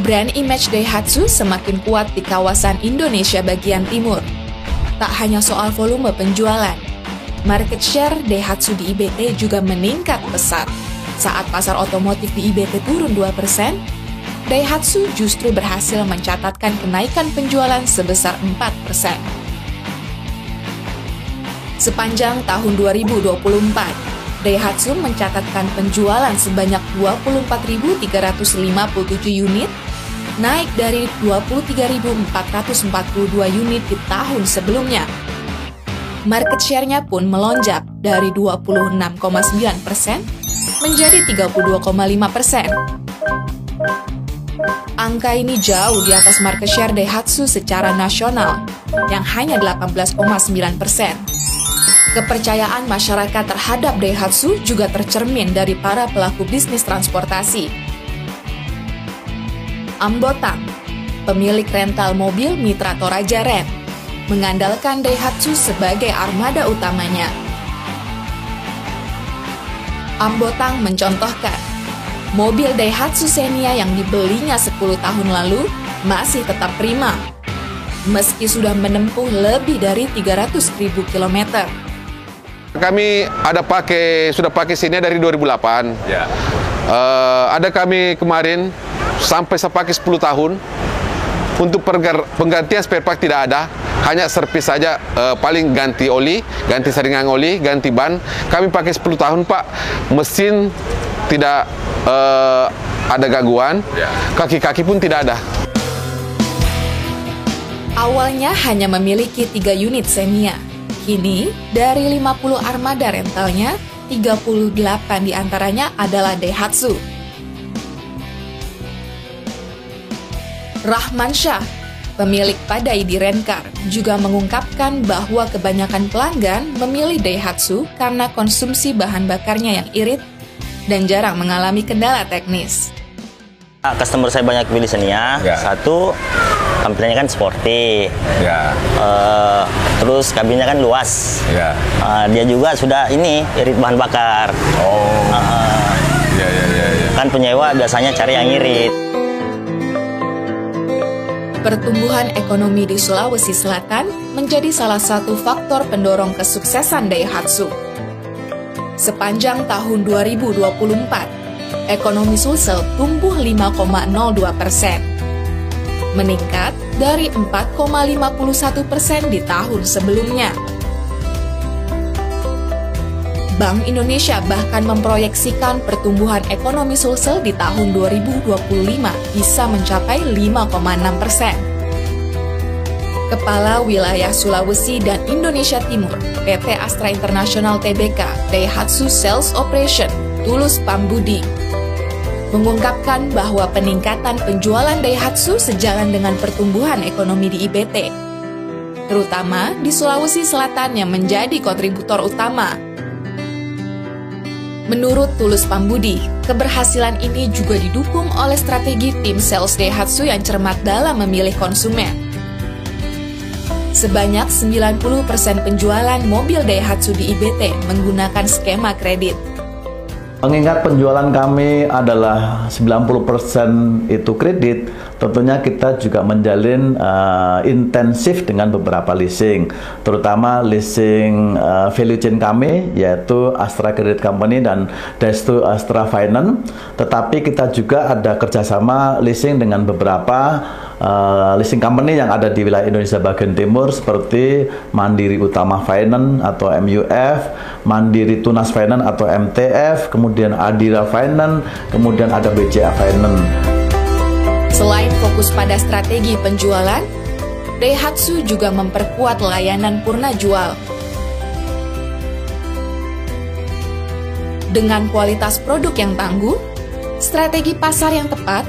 Brand image Daihatsu semakin kuat di kawasan Indonesia bagian timur. Tak hanya soal volume penjualan, market share Daihatsu di IBT juga meningkat pesat. Saat pasar otomotif di IBT turun 2%, Daihatsu justru berhasil mencatatkan kenaikan penjualan sebesar 4%. Sepanjang tahun 2024, Daihatsu mencatatkan penjualan sebanyak 24.357 unit, naik dari 23.442 unit di tahun sebelumnya. Market share-nya pun melonjak dari 26,9% menjadi 32,5%. Angka ini jauh di atas market share Daihatsu secara nasional, yang hanya 18,9%. Kepercayaan masyarakat terhadap Daihatsu juga tercermin dari para pelaku bisnis transportasi. Ambotang, pemilik rental mobil mitra Toraja Ren, mengandalkan Daihatsu sebagai armada utamanya. Ambotang mencontohkan, mobil Daihatsu Xenia yang dibelinya 10 tahun lalu masih tetap prima, meski sudah menempuh lebih dari 300.000 km. Kami sudah pakai Xenia dari 2008. Ya. Ada kami kemarin sampai saya pakai 10 tahun. Untuk penggantian spare part tidak ada, hanya servis saja, paling ganti oli, ganti saringan oli, ganti ban. Kami pakai 10 tahun, Pak. Mesin tidak ada gangguan, kaki-kaki pun tidak ada. Awalnya hanya memiliki 3 unit Xenia. Kini, dari 50 armada rentalnya, 38 diantaranya adalah Daihatsu. Rahman Shah, pemilik Padai di Rencar, juga mengungkapkan bahwa kebanyakan pelanggan memilih Daihatsu karena konsumsi bahan bakarnya yang irit dan jarang mengalami kendala teknis. Customer saya banyak pilih Xenia. Satu, tampilannya kan sporty. Terus kabinnya kan luas. Dia juga sudah irit bahan bakar. Kan penyewa biasanya cari yang irit. Pertumbuhan ekonomi di Sulawesi Selatan menjadi salah satu faktor pendorong kesuksesan Daihatsu. Sepanjang tahun 2024, ekonomi Sulsel tumbuh 5,02%, meningkat dari 4,51% di tahun sebelumnya. Bank Indonesia bahkan memproyeksikan pertumbuhan ekonomi Sulsel di tahun 2025 bisa mencapai 5,6%. Kepala Wilayah Sulawesi dan Indonesia Timur, PT Astra International Tbk, Daihatsu Sales Operation, Tulus Pambudi, mengungkapkan bahwa peningkatan penjualan Daihatsu sejalan dengan pertumbuhan ekonomi di IBT, terutama di Sulawesi Selatan yang menjadi kontributor utama. Menurut Tulus Pambudi, keberhasilan ini juga didukung oleh strategi tim sales Daihatsu yang cermat dalam memilih konsumen. Sebanyak 90% penjualan mobil Daihatsu di IBT menggunakan skema kredit. Mengingat penjualan kami adalah 90% itu kredit, tentunya kita juga menjalin intensif dengan beberapa leasing, terutama leasing value chain kami, yaitu Astra Credit Company dan Destu Astra Finance. Tetapi kita juga ada kerjasama leasing dengan beberapa leasing company yang ada di wilayah Indonesia bagian timur seperti Mandiri Utama Finance atau MUF, Mandiri Tunas Finance atau MTF, kemudian Adira Finance, kemudian ada BCA Finance. Selain fokus pada strategi penjualan, Daihatsu juga memperkuat layanan purna jual. Dengan kualitas produk yang tangguh, strategi pasar yang tepat,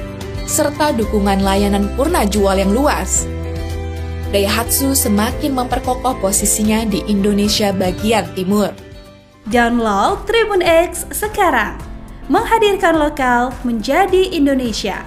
serta dukungan layanan purna jual yang luas, Daihatsu semakin memperkokoh posisinya di Indonesia bagian timur. Download Tribun X sekarang, menghadirkan lokal menjadi Indonesia.